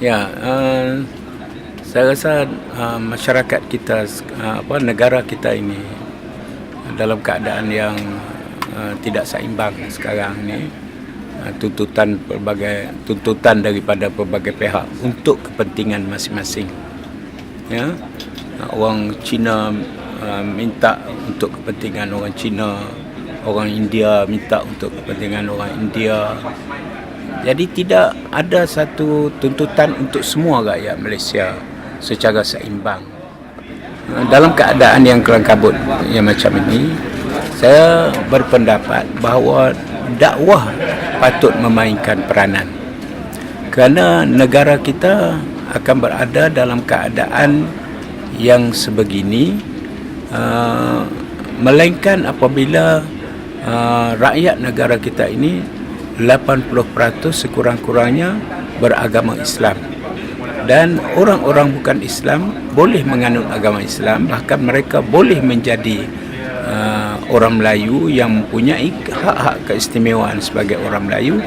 Ya, saya rasa masyarakat kita, negara kita ini dalam keadaan yang tidak seimbang sekarang ni. Tuntutan daripada pelbagai pihak untuk kepentingan masing-masing. Ya, orang Cina minta untuk kepentingan orang Cina, orang India minta untuk kepentingan orang India. Jadi tidak ada satu tuntutan untuk semua rakyat Malaysia secara seimbang. Dalam keadaan yang kelam kabut yang macam ini, saya berpendapat bahawa dakwah patut memainkan peranan. Kerana negara kita akan berada dalam keadaan yang sebegini, melainkan apabila rakyat negara kita ini 80% sekurang-kurangnya beragama Islam, dan orang-orang bukan Islam boleh menganut agama Islam, bahkan mereka boleh menjadi orang Melayu yang mempunyai hak-hak keistimewaan sebagai orang Melayu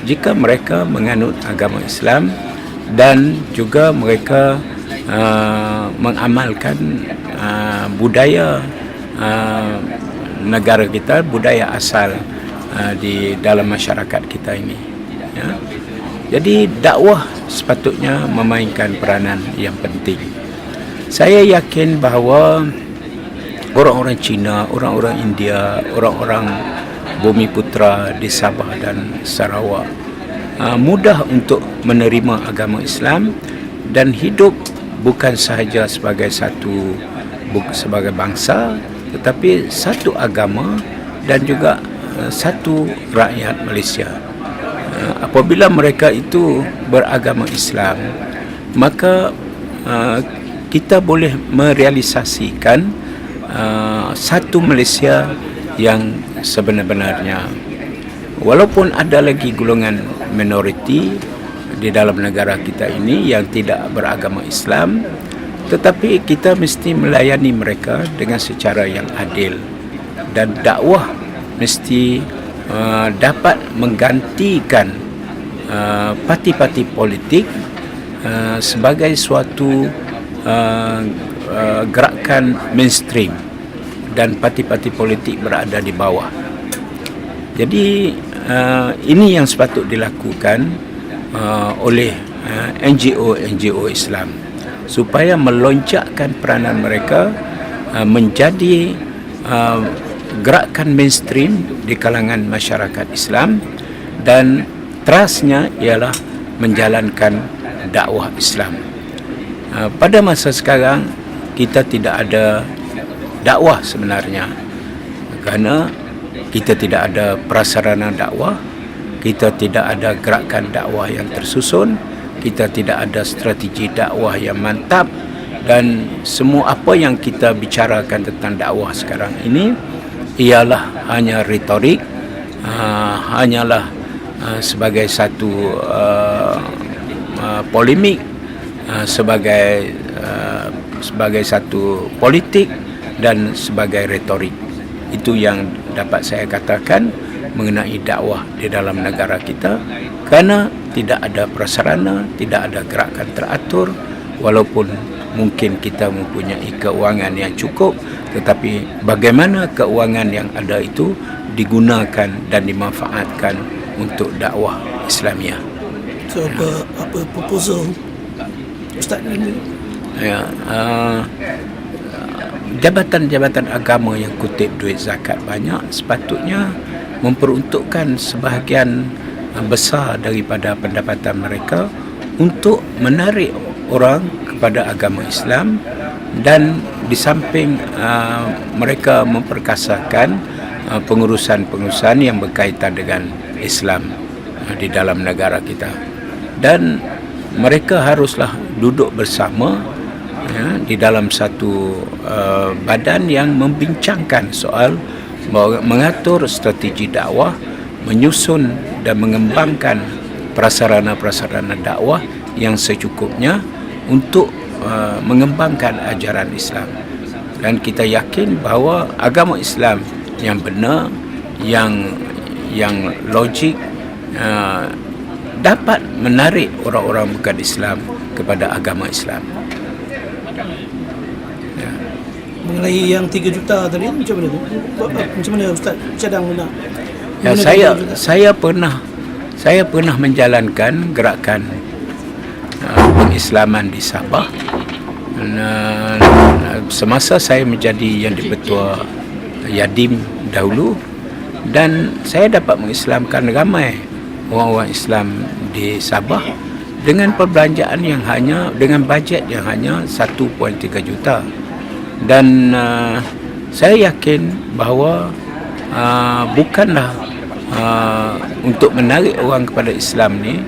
jika mereka menganut agama Islam dan juga mereka mengamalkan budaya negara kita, budaya asal di dalam masyarakat kita ini. Ya. Jadi dakwah sepatutnya memainkan peranan yang penting. Saya yakin bahawa orang-orang Cina, orang-orang India, orang-orang Bumiputera di Sabah dan Sarawak mudah untuk menerima agama Islam dan hidup bukan sahaja sebagai sebagai bangsa, tetapi satu agama dan juga satu rakyat Malaysia. Apabila mereka itu beragama Islam, maka kita boleh merealisasikan satu Malaysia yang sebenar-benarnya. Walaupun ada lagi golongan minoriti di dalam negara kita ini yang tidak beragama Islam, tetapi kita mesti melayani mereka dengan secara yang adil, dan dakwah mesti dapat menggantikan parti-parti politik sebagai suatu gerakan mainstream, dan parti-parti politik berada di bawah. Jadi ini yang sepatut dilakukan oleh NGO Islam supaya melonjakkan peranan mereka menjadi gerakan mainstream di kalangan masyarakat Islam, dan terasnya ialah menjalankan dakwah Islam. Pada masa sekarang kita tidak ada dakwah sebenarnya, kerana kita tidak ada prasarana dakwah, kita tidak ada gerakan dakwah yang tersusun, kita tidak ada strategi dakwah yang mantap, dan semua apa yang kita bicarakan tentang dakwah sekarang ini ialah hanya retorik, hanyalah sebagai satu polemik, sebagai satu politik dan sebagai retorik. Itu yang dapat saya katakan mengenai dakwah di dalam negara kita, kerana tidak ada prasarana, tidak ada gerakan teratur. Walaupun mungkin kita mempunyai keuangan yang cukup, tetapi bagaimana keuangan yang ada itu digunakan dan dimanfaatkan untuk dakwah Islamiah. So apa proposal Ustaz ini? Ya, jabatan-jabatan agama yang kutip duit zakat banyak sepatutnya memperuntukkan sebahagian besar daripada pendapatan mereka untuk menarik orang kepada agama Islam, dan di samping mereka memperkasakan pengurusan-pengurusan yang berkaitan dengan Islam di dalam negara kita, dan mereka haruslah duduk bersama di dalam satu badan yang membincangkan soal mengatur strategi dakwah, menyusun dan mengembangkan prasarana-prasarana dakwah yang secukupnya untuk mengembangkan ajaran Islam. Dan kita yakin bahawa agama Islam yang benar, yang logik, dapat menarik orang-orang bukan Islam kepada agama Islam. Mengenai yang 3 juta tadi macam mana tu? Macam mana Ustaz cadang nak? Ya, saya pernah menjalankan gerakan pengislaman di Sabah. Semasa saya menjadi yang di-Ketua Yadim dahulu, dan saya dapat mengislamkan ramai orang-orang Islam di Sabah dengan perbelanjaan yang hanya, dengan bajet yang hanya 1.3 juta. Dan saya yakin bahawa bukanlah untuk menarik orang kepada Islam ni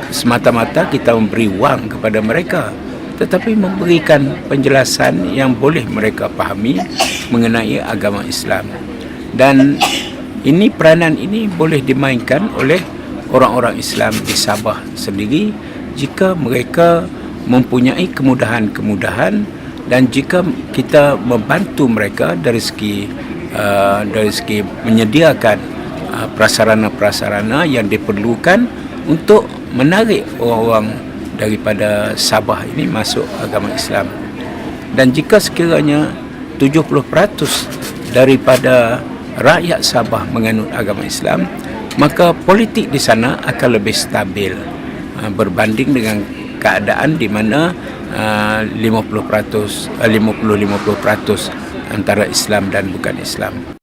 semata-mata kita memberi wang kepada mereka, tetapi memberikan penjelasan yang boleh mereka fahami mengenai agama Islam. Dan ini, peranan ini boleh dimainkan oleh orang-orang Islam di Sabah sendiri jika mereka mempunyai kemudahan-kemudahan, dan jika kita membantu mereka dari segi menyediakan prasarana-prasarana yang diperlukan untuk menarik orang-orang daripada Sabah ini masuk agama Islam. Dan jika sekiranya 70% daripada rakyat Sabah menganut agama Islam, maka politik di sana akan lebih stabil berbanding dengan keadaan di mana 50% antara Islam dan bukan Islam.